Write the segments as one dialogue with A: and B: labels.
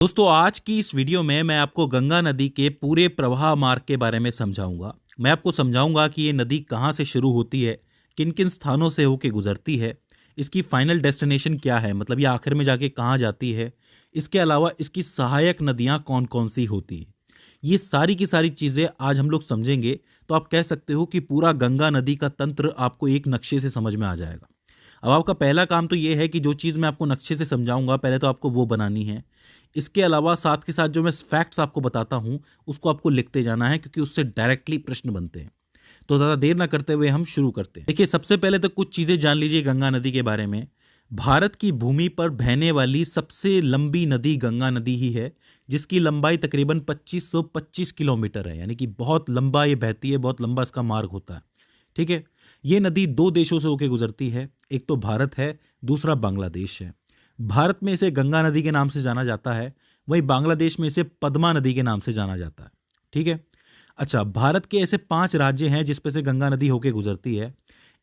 A: दोस्तों, आज की इस वीडियो में मैं आपको गंगा नदी के पूरे प्रवाह मार्ग के बारे में समझाऊंगा। मैं आपको समझाऊंगा कि ये नदी कहाँ से शुरू होती है, किन किन स्थानों से होके गुजरती है, इसकी फाइनल डेस्टिनेशन क्या है, मतलब ये आखिर में जाके कहाँ जाती है। इसके अलावा इसकी सहायक नदियाँ कौन कौन सी होती हैं, ये सारी की सारी चीज़ें आज हम लोग समझेंगे। तो आप कह सकते हो कि पूरा गंगा नदी का तंत्र आपको एक नक्शे से समझ में आ जाएगा। अब आपका पहला काम तो ये है कि जो चीज़ मैं आपको नक्शे से समझाऊंगा पहले तो आपको वो बनानी है। इसके अलावा साथ के साथ जो मैं फैक्ट्स आपको बताता हूं उसको आपको लिखते जाना है, क्योंकि उससे डायरेक्टली प्रश्न बनते हैं। तो ज़्यादा देर ना करते हुए हम शुरू करते हैं। देखिए, सबसे पहले तो कुछ चीज़ें जान लीजिए गंगा नदी के बारे में। भारत की भूमि पर बहने वाली सबसे लंबी नदी गंगा नदी ही है, जिसकी लंबाई तकरीबन 2525 किलोमीटर है। यानी कि बहुत लंबा ये बहती है, बहुत लंबा इसका मार्ग होता है। ठीक है। ये नदी दो देशों से होकर गुजरती है, एक तो भारत है, दूसरा बांग्लादेश है। भारत में इसे गंगा नदी के नाम से जाना जाता है, वहीं बांग्लादेश में इसे पद्मा नदी के नाम से जाना जाता है। ठीक है। अच्छा, भारत के ऐसे 5 राज्य हैं जिस पे से गंगा नदी होकर गुजरती है।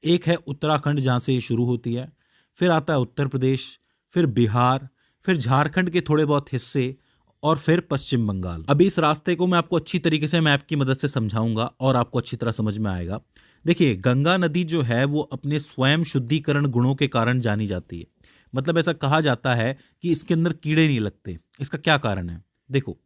A: एक है उत्तराखंड, जहाँ से ये शुरू होती है, फिर आता है उत्तर प्रदेश, फिर बिहार, फिर झारखंड के थोड़े बहुत हिस्से, और फिर पश्चिम बंगाल। अभी इस रास्ते को मैं आपको अच्छी तरीके से मैप की मदद से समझाऊंगा और आपको अच्छी तरह समझ में आएगा। देखिए, गंगा नदी जो है वो अपने स्वयं शुद्धिकरण गुणों के कारण जानी जाती है। मतलब ऐसा कहा जाता है कि इसके अंदर कीड़े नहीं लगते। इसका क्या कारण है? देखो,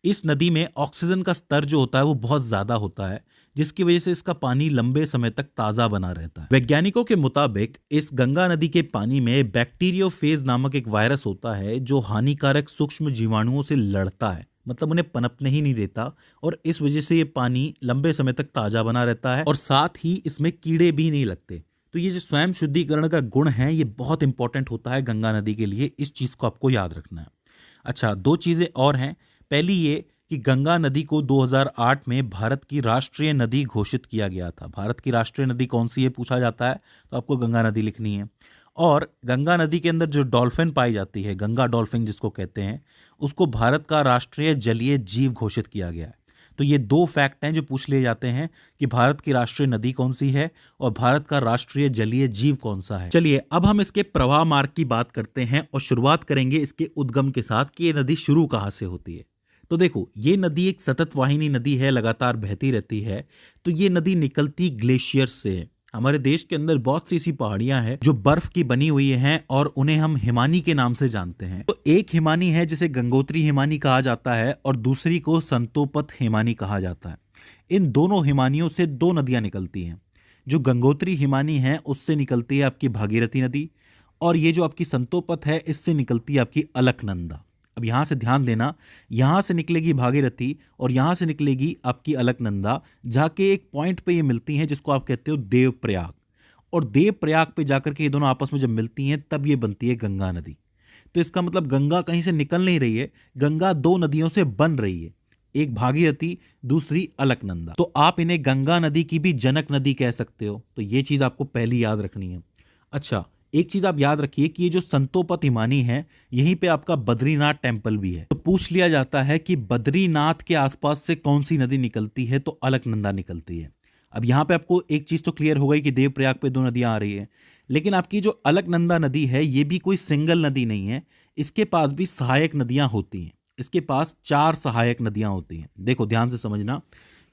A: इस नदी में ऑक्सीजन का स्तर जो होता है वो बहुत ज़्यादा होता है, जिसकी वजह से इसका पानी लंबे समय तक ताज़ा बना रहता है। वैज्ञानिकों के मुताबिक इस गंगा नदी के पानी में बैक्टीरियोफेज नामक एक वायरस होता है जो हानिकारक सूक्ष्म जीवाणुओं से लड़ता है, मतलब उन्हें पनपने ही नहीं देता, और इस वजह से ये पानी लंबे समय तक ताज़ा बना रहता है और साथ ही इसमें कीड़े भी नहीं लगते। तो ये जो स्वयं शुद्धिकरण का गुण है ये बहुत इंपॉर्टेंट होता है गंगा नदी के लिए। इस चीज़ को आपको याद रखना है। अच्छा, दो चीज़ें और हैं। पहली ये कि गंगा नदी को 2008 में भारत की राष्ट्रीय नदी घोषित किया गया था। भारत की राष्ट्रीय नदी कौन सी है पूछा जाता है तो आपको गंगा नदी लिखनी है। और गंगा नदी के अंदर जो डॉल्फिन पाई जाती है, गंगा डॉल्फिन जिसको कहते हैं, उसको भारत का राष्ट्रीय जलीय जीव घोषित किया गया है। तो ये दो फैक्ट हैं जो पूछ लिए जाते हैं कि भारत की राष्ट्रीय नदी कौन सी है और भारत का राष्ट्रीय जलीय जीव कौन सा है। चलिए, अब हम इसके प्रवाह मार्ग की बात करते हैं और शुरुआत करेंगे इसके उद्गम के साथ कि ये नदी शुरू कहाँ से होती है। तो देखो, ये नदी एक सतत वाहिनी नदी है, लगातार बहती रहती है। तो ये नदी निकलती ग्लेशियर से है। हमारे देश के अंदर बहुत सी ऐसी पहाड़ियां हैं जो बर्फ की बनी हुई हैं और उन्हें हम हिमानी के नाम से जानते हैं। तो एक हिमानी है जिसे गंगोत्री हिमानी कहा जाता है और दूसरी को संतोपत हिमानी कहा जाता है। इन दोनों हिमानियों से दो नदियां निकलती हैं। जो गंगोत्री हिमानी है उससे निकलती है आपकी भागीरथी नदी, और ये जो आपकी संतोपत है इससे निकलती है आपकी अलकनंदा। अब यहाँ से ध्यान देना, यहाँ से निकलेगी भागीरथी और यहाँ से निकलेगी आपकी अलकनंदा, जाके एक पॉइंट पे ये मिलती हैं जिसको आप कहते हो देवप्रयाग। और देवप्रयाग पे जाकर के ये दोनों आपस में जब मिलती हैं तब ये बनती है गंगा नदी। तो इसका मतलब गंगा कहीं से निकल नहीं रही है, गंगा दो नदियों से बन रही है, एक भागीरथी, दूसरी अलकनंदा। तो आप इन्हें गंगा नदी की भी जनक नदी कह सकते हो। तो ये चीज़ आपको पहली याद रखनी है। अच्छा, एक चीज आप याद रखिए कि ये जो संतोपत हिमानी है यहीं पे आपका बद्रीनाथ टेम्पल भी है। तो पूछ लिया जाता है कि बद्रीनाथ के आसपास से कौन सी नदी निकलती है, तो अलकनंदा निकलती है। अब यहाँ पे आपको एक चीज तो क्लियर हो गई कि देवप्रयाग पे दो नदियां आ रही है, लेकिन आपकी जो अलकनंदा नदी है ये भी कोई सिंगल नदी नहीं है। इसके पास भी सहायक नदियां होती हैं। इसके पास 4 सहायक नदियां होती हैं। देखो, ध्यान से समझना।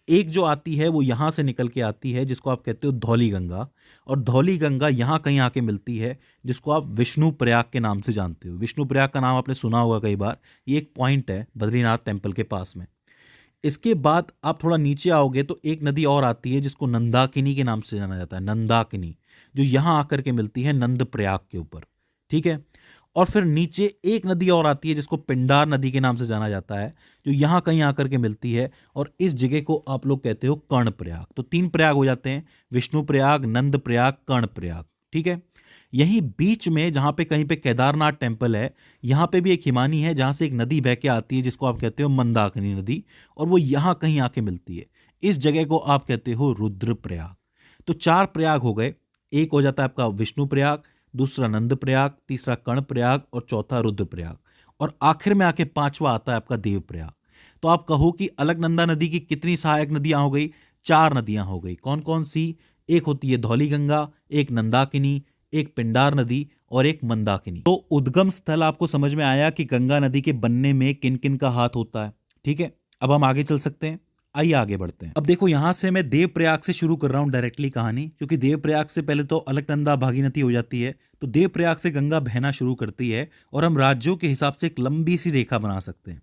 A: एक जो आती है वो यहाँ से निकल के आती है जिसको आप कहते हो धौली गंगा, और धौली गंगा यहाँ कहीं आके मिलती है जिसको आप विष्णु प्रयाग के नाम से जानते हो। विष्णु प्रयाग का नाम आपने सुना होगा कई बार। ये एक पॉइंट है बद्रीनाथ टेम्पल के पास में। इसके बाद आप थोड़ा नीचे आओगे तो एक नदी और आती है जिसको नंदाकिनी के नाम से जाना जाता है, नंदाकिनी, जो यहाँ आकर के मिलती है नंद प्रयाग के ऊपर। ठीक है। और फिर नीचे एक नदी और आती है जिसको पिंडार नदी के नाम से जाना जाता है, जो यहाँ कहीं आकर के मिलती है, और इस जगह को आप लोग कहते हो कर्ण प्रयाग। तो 3 प्रयाग हो जाते हैं, विष्णु प्रयाग, नंद प्रयाग, कर्ण प्रयाग। ठीक है। यहीं बीच में जहाँ पे कहीं पे केदारनाथ टेम्पल है, यहाँ पे भी एक हिमानी है जहाँ से एक नदी बह के आती है जिसको आप कहते हो मंदाकिनी नदी, और वो यहाँ कहीं आके मिलती है। इस जगह को आप कहते हो रुद्रप्रयाग। तो 4 प्रयाग हो गए। एक हो जाता है आपका विष्णु प्रयाग, दूसरा नंद प्रयाग, तीसरा कर्ण प्रयाग और चौथा रुद्रप्रयाग, और आखिर में आके 5वां आता है आपका देवप्रयाग। तो आप कहो कि अलकनंदा नदी की कितनी सहायक नदियां हो गई? 4 नदियां हो गई। कौन कौन सी? एक होती है धौली गंगा, एक नंदाकिनी, एक पिंडार नदी और एक मंदाकिनी। तो उद्गम स्थल आपको समझ में आया कि गंगा नदी के बनने में किन किन का हाथ होता है। ठीक है, अब हम आगे चल सकते हैं। आइए आगे बढ़ते हैं। अब देखो, यहां से मैं देवप्रयाग से शुरू कर रहा हूं डायरेक्टली कहानी, क्योंकि देवप्रयाग से पहले तो अलकनंदा भागीरथी हो जाती है। तो देवप्रयाग से गंगा बहना शुरू करती है और हम राज्यों के हिसाब से एक लंबी सी रेखा बना सकते हैं।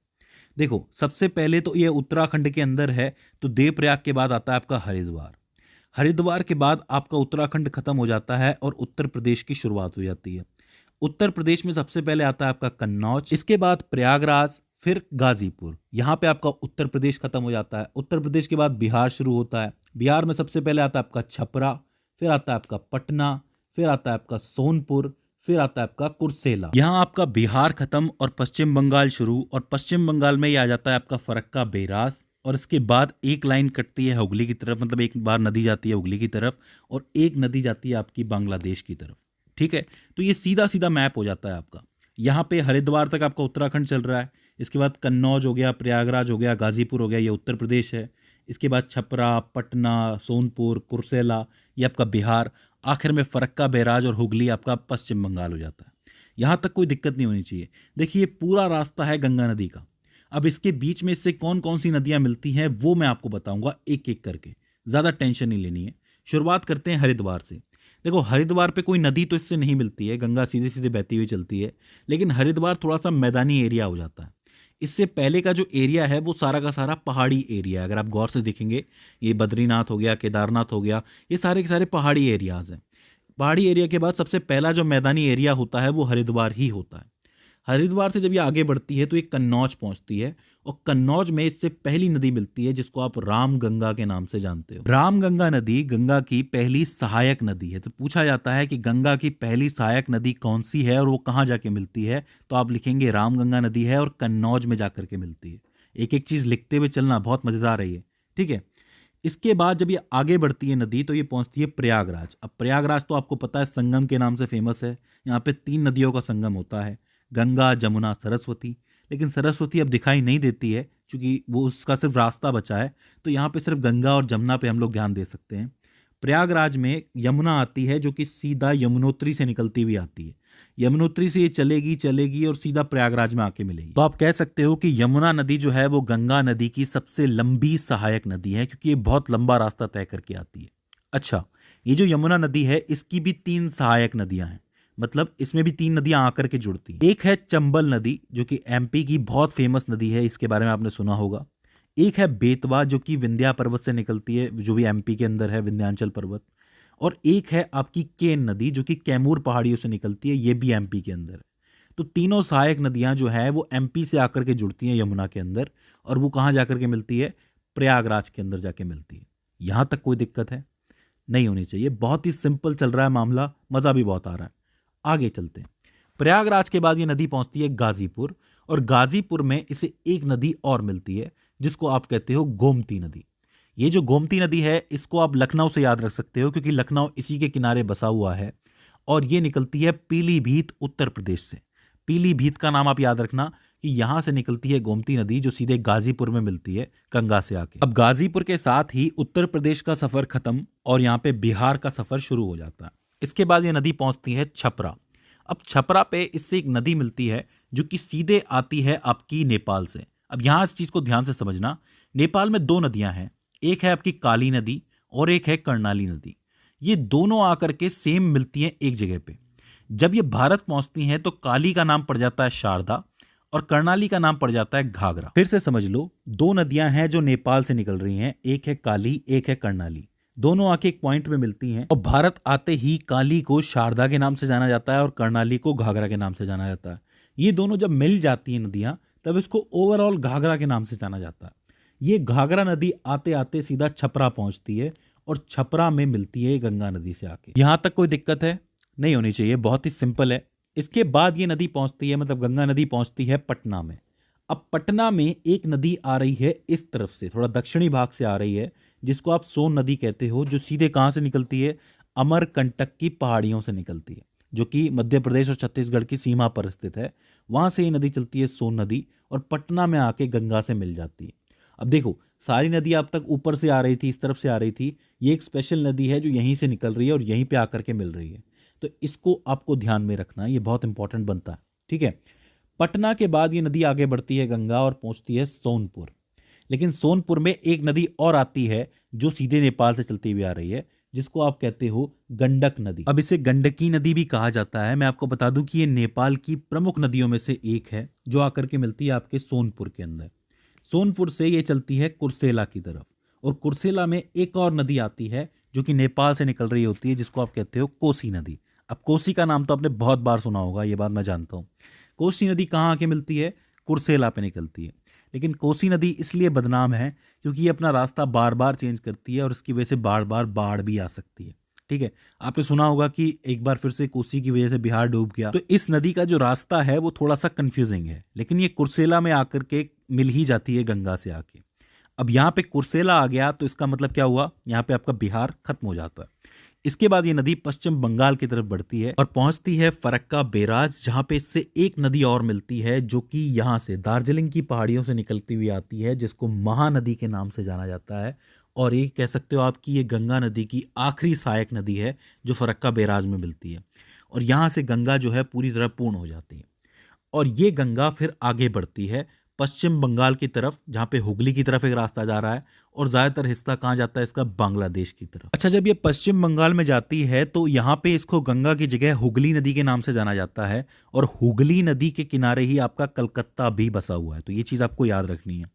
A: देखो, सबसे पहले तो ये उत्तराखंड के अंदर है, तो देवप्रयाग के बाद आता है आपका हरिद्वार। हरिद्वार के बाद आपका उत्तराखंड खत्म हो जाता है और उत्तर प्रदेश की शुरुआत हो जाती है। उत्तर प्रदेश में सबसे पहले आता है आपका कन्नौज, इसके बाद प्रयागराज, फिर गाजीपुर। यहाँ पे आपका उत्तर प्रदेश खत्म हो जाता है। उत्तर प्रदेश के बाद बिहार शुरू होता है। बिहार में सबसे पहले आता है आपका छपरा, फिर आता है आपका पटना, फिर आता है आपका सोनपुर, फिर आता है आपका कुर्सेला। यहाँ आपका बिहार खत्म और पश्चिम बंगाल शुरू, और पश्चिम बंगाल में ये आ जाता है आपका फरक्का बेरास। और इसके बाद एक लाइन कटती है हुगली की तरफ, मतलब एक बार नदी जाती है हुगली की तरफ और एक नदी जाती है आपकी बांग्लादेश की तरफ। ठीक है, तो ये सीधा सीधा मैप हो जाता है आपका। यहाँ पे हरिद्वार तक आपका उत्तराखंड चल रहा है, इसके बाद कन्नौज हो गया, प्रयागराज हो गया, गाजीपुर हो गया, ये उत्तर प्रदेश है। इसके बाद छपरा, पटना, सोनपुर, कुर्सेला, ये आपका बिहार। आखिर में फरक्का बैराज और हुगली आपका पश्चिम बंगाल हो जाता है। यहाँ तक कोई दिक्कत नहीं होनी चाहिए। देखिए, पूरा रास्ता है गंगा नदी का। अब इसके बीच में इससे कौन कौन सी नदियाँ मिलती हैं वो मैं आपको बताऊंगा एक एक करके, ज़्यादा टेंशन नहीं लेनी है। शुरुआत करते हैं हरिद्वार से। देखो, हरिद्वार पे कोई नदी तो इससे नहीं मिलती है, गंगा सीधे सीधे बहती हुई चलती है, लेकिन हरिद्वार थोड़ा सा मैदानी एरिया हो जाता है। इससे पहले का जो एरिया है वो सारा का सारा पहाड़ी एरिया है। अगर आप गौर से देखेंगे, ये बद्रीनाथ हो गया, केदारनाथ हो गया, ये सारे के सारे पहाड़ी एरियाज हैं। पहाड़ी एरिया के बाद सबसे पहला जो मैदानी एरिया होता है वो हरिद्वार ही होता है। हरिद्वार से जब ये आगे बढ़ती है तो ये कन्नौज पहुंचती है, और कन्नौज में इससे पहली नदी मिलती है जिसको आप राम गंगा के नाम से जानते हो। राम गंगा नदी गंगा की पहली सहायक नदी है। तो पूछा जाता है कि गंगा की पहली सहायक नदी कौन सी है और वो कहाँ जाके मिलती है, तो आप लिखेंगे राम गंगा नदी है और कन्नौज में जाकर के मिलती है। एक एक चीज लिखते हुए चलना, बहुत मजेदार है ये। ठीक है, इसके बाद जब ये आगे बढ़ती है नदी तो ये पहुंचती है प्रयागराज। अब प्रयागराज तो आपको पता है संगम के नाम से फेमस है। यहाँ पे 3 नदियों का संगम होता है, गंगा, जमुना, सरस्वती। लेकिन सरस्वती अब दिखाई नहीं देती है क्योंकि वो उसका सिर्फ रास्ता बचा है, तो यहाँ पे सिर्फ गंगा और जमुना पे हम लोग ध्यान दे सकते हैं। प्रयागराज में यमुना आती है जो कि सीधा यमुनोत्री से निकलती हुई आती है। यमुनोत्री से ये चलेगी चलेगी और सीधा प्रयागराज में आके मिलेगी। तो आप कह सकते हो कि यमुना नदी जो है वो गंगा नदी की सबसे लंबी सहायक नदी है, क्योंकि ये बहुत लंबा रास्ता तय करके आती है। अच्छा, ये जो यमुना नदी है इसकी भी 3 सहायक नदियां हैं, मतलब इसमें भी 3 नदियां आकर के जुड़ती हैं। एक है चंबल नदी जो कि एमपी की बहुत फेमस नदी है, इसके बारे में आपने सुना होगा। एक है बेतवा जो कि विंध्या पर्वत से निकलती है, जो भी एमपी के अंदर है, विंध्याचल पर्वत। और एक है आपकी केन नदी जो कि कैमूर पहाड़ियों से निकलती है, ये भी एमपी के अंदर है। तो तीनों सहायक नदियां जो है वो एमपी से आकर के जुड़ती हैं यमुना के अंदर, और वो कहाँ जाकर के मिलती है, प्रयागराज के अंदर जाके मिलती है। यहां तक कोई दिक्कत है नहीं होनी चाहिए, बहुत ही सिंपल चल रहा है मामला, मजा भी बहुत आ रहा है। आगे चलते हैं। प्रयागराज के बाद ये नदी पहुंचती है गाजीपुर, और गाजीपुर में इसे एक नदी और मिलती है जिसको आप कहते हो गोमती नदी। ये जो गोमती नदी है इसको आप लखनऊ से याद रख सकते हो, क्योंकि लखनऊ इसी के किनारे बसा हुआ है, और ये निकलती है पीलीभीत उत्तर प्रदेश से। पीलीभीत का नाम आप याद रखना कि यहां से निकलती है गोमती नदी जो सीधे गाजीपुर में मिलती है गंगा से आके। अब गाजीपुर के साथ ही उत्तर प्रदेश का सफर खत्म और यहाँ पे बिहार का सफर शुरू हो जाता है। इसके बाद ये नदी पहुंचती है छपरा। अब छपरा पे इससे एक नदी मिलती है जो कि सीधे आती है आपकी नेपाल से। अब यहां इस चीज को ध्यान से समझना, नेपाल में 2 नदियां हैं, एक है आपकी काली नदी और एक है कर्णाली नदी। ये दोनों आकर के सेम मिलती हैं एक जगह पे। जब ये भारत पहुंचती हैं तो काली का नाम पड़ जाता है शारदा और कर्णाली का नाम पड़ जाता है घाघरा। फिर से समझ लो, 2 नदियां हैं जो नेपाल से निकल रही हैं, एक है काली एक है कर्णाली। दोनों आके एक पॉइंट में मिलती हैं, और भारत आते ही काली को शारदा के नाम से जाना जाता है और कर्णाली को घाघरा के नाम से जाना जाता है। ये दोनों जब मिल जाती हैं नदियां, तब इसको ओवरऑल घाघरा के नाम से जाना जाता है। ये घाघरा नदी आते आते सीधा छपरा पहुंचती है और छपरा में मिलती है गंगा नदी से आके। यहां तक कोई दिक्कत है नहीं होनी चाहिए, बहुत ही सिंपल है। इसके बाद ये नदी पहुंचती है, मतलब गंगा नदी पहुंचती है पटना में। अब पटना में एक नदी आ रही है इस तरफ से, थोड़ा दक्षिणी भाग से आ रही है, जिसको आप सोन नदी कहते हो, जो सीधे कहां से निकलती है, अमरकंटक की पहाड़ियों से निकलती है, जो कि मध्य प्रदेश और छत्तीसगढ़ की सीमा पर स्थित है। वहां से ये नदी चलती है सोन नदी और पटना में आके गंगा से मिल जाती है। अब देखो, सारी नदी अब तक ऊपर से आ रही थी, इस तरफ से आ रही थी, ये एक स्पेशल नदी है जो यहीं से निकल रही है और यहीं पे आकर के मिल रही है। तो इसको आपको ध्यान में रखना है, ये बहुत इंपॉर्टेंट बनता है। ठीक है, पटना के बाद ये नदी आगे बढ़ती है गंगा और पहुंचती है सोनपुर। लेकिन सोनपुर में एक नदी और आती है जो सीधे नेपाल से चलती हुई आ रही है, जिसको आप कहते हो गंडक नदी। अब इसे गंडकी नदी भी कहा जाता है। मैं आपको बता दूं कि ये नेपाल की प्रमुख नदियों में से एक है जो आकर के मिलती है आपके सोनपुर के अंदर। सोनपुर से ये चलती है कुर्सेला की तरफ, और कुर्सेला में एक और नदी आती है जो कि नेपाल से निकल रही होती है, जिसको आप कहते हो कोसी नदी। अब कोसी का नाम तो आपने बहुत बार सुना होगा, ये बात मैं जानता हूँ। कोसी नदी कहाँ आके मिलती है? कुर्सेला पे निकलती है। लेकिन कोसी नदी इसलिए बदनाम है क्योंकि ये अपना रास्ता बार बार चेंज करती है और इसकी वजह से बार बार बाढ़ भी आ सकती है। ठीक है, आपने सुना होगा कि एक बार फिर से कोसी की वजह से बिहार डूब गया। तो इस नदी का जो रास्ता है वो थोड़ा सा कंफ्यूजिंग है, लेकिन ये कुर्सेला में आकर के मिल ही जाती है गंगा से आके। अब यहाँ पे कुर्सेला आ गया तो इसका मतलब क्या हुआ? यहाँ पे आपका बिहार खत्म हो जाता है। इसके बाद ये नदी पश्चिम बंगाल की तरफ बढ़ती है और पहुंचती है फरक्का बैराज, जहां पे इससे एक नदी और मिलती है जो कि यहां से दार्जिलिंग की पहाड़ियों से निकलती हुई आती है, जिसको महानदी के नाम से जाना जाता है। और ये कह सकते हो आप कि ये गंगा नदी की आखिरी सहायक नदी है जो फरक्का बैराज में मिलती है। और यहाँ से गंगा जो है पूरी तरह पूर्ण हो जाती है। और ये गंगा फिर आगे बढ़ती है पश्चिम बंगाल की तरफ, जहाँ पे हुगली की तरफ एक रास्ता जा रहा है, और ज़्यादातर हिस्सा कहाँ जाता है इसका? बांग्लादेश की तरफ। अच्छा, जब ये पश्चिम बंगाल में जाती है तो यहाँ पे इसको गंगा की जगह हुगली नदी के नाम से जाना जाता है, और हुगली नदी के किनारे ही आपका कलकत्ता भी बसा हुआ है। तो ये चीज़ आपको याद रखनी है।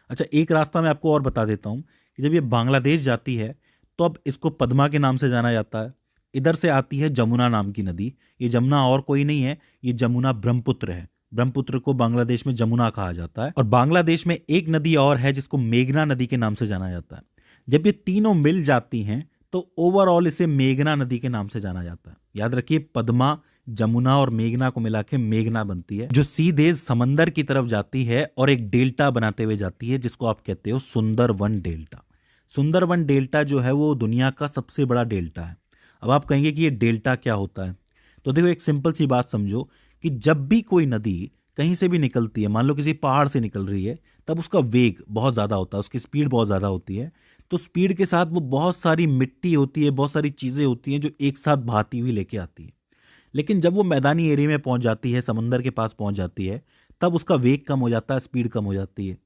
A: अच्छा, एक रास्ता मैं आपको और बता देता हूँ कि जब ये बांग्लादेश जाती है तो अब इसको पद्मा के नाम से जाना जाता है। इधर से आती है जमुना नाम की नदी। ये जमुना और कोई नहीं है, ये जमुना ब्रह्मपुत्र है। ब्रह्मपुत्र को बांग्लादेश में जमुना कहा जाता है। और बांग्लादेश में एक नदी और है जिसको मेघना नदी के नाम से जाना जाता है। जब ये तीनों मिल जाती हैं तो ओवरऑल इसे मेघना नदी के नाम से जाना जाता है। याद रखिए, पद्मा, जमुना और मेघना को मिला के मेघना बनती है, जो सीधे समंदर की तरफ जाती है और एक डेल्टा बनाते हुए जाती है, जिसको आप कहते हो सुंदरवन डेल्टा। सुंदरवन डेल्टा जो है वो दुनिया का सबसे बड़ा डेल्टा है। अब आप कहेंगे कि ये डेल्टा क्या होता है? तो देखो, एक सिंपल सी बात समझो कि जब भी कोई नदी कहीं से भी निकलती है, मान लो किसी पहाड़ से निकल रही है, तब उसका वेग बहुत ज़्यादा होता है, उसकी स्पीड बहुत ज़्यादा होती है। तो स्पीड के साथ वो बहुत सारी मिट्टी होती है, बहुत सारी चीज़ें होती हैं जो एक साथ बहाती हुई लेके आती है। लेकिन जब वो मैदानी एरिया में पहुंच जाती है, समंदर के पास पहुंच जाती है, तब उसका वेग कम हो जाता है, स्पीड कम हो जाती है।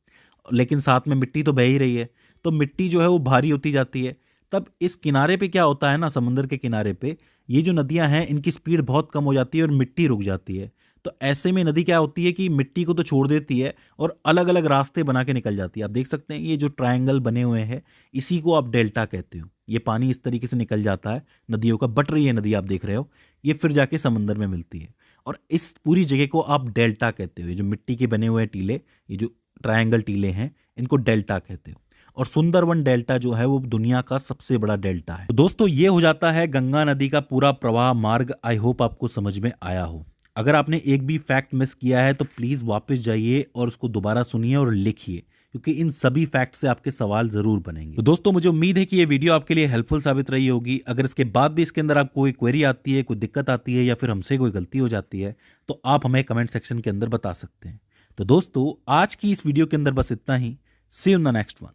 A: लेकिन साथ में मिट्टी तो बह ही रही है, तो मिट्टी जो है वो भारी होती जाती है। तब इस किनारे पे क्या होता है ना, समंदर के किनारे पे ये जो नदियां हैं इनकी स्पीड बहुत कम हो जाती है और मिट्टी रुक जाती है। तो ऐसे में नदी क्या होती है कि मिट्टी को तो छोड़ देती है और अलग अलग रास्ते बना के निकल जाती है। आप देख सकते हैं ये जो ट्रायंगल बने हुए हैं, इसी को आप डेल्टा कहते हो। ये पानी इस तरीके से निकल जाता है नदियों का, बट रही है नदी, आप देख रहे हो, ये फिर जाके समंदर में मिलती है। और इस पूरी जगह को आप डेल्टा कहते हो। ये जो मिट्टी के बने हुए टीले, ये जो ट्रायंगल टीले हैं, इनको डेल्टा कहते हो। और सुंदरवन डेल्टा जो है वो दुनिया का सबसे बड़ा डेल्टा है। तो दोस्तों, ये हो जाता है गंगा नदी का पूरा प्रवाह मार्ग। आई होप आपको समझ में आया हो। अगर आपने एक भी फैक्ट मिस किया है तो प्लीज़ वापस जाइए और उसको दोबारा सुनिए और लिखिए, क्योंकि इन सभी फैक्ट से आपके सवाल जरूर बनेंगे। तो दोस्तों, मुझे उम्मीद है कि ये वीडियो आपके लिए हेल्पफुल साबित रही होगी। अगर इसके बाद भी इसके अंदर आपको कोई क्वेरी आती है, कोई दिक्कत आती है, या फिर हमसे कोई गलती हो जाती है, तो आप हमें कमेंट सेक्शन के अंदर बता सकते हैं। तो दोस्तों, आज की इस वीडियो के अंदर बस इतना ही। See you in the next one.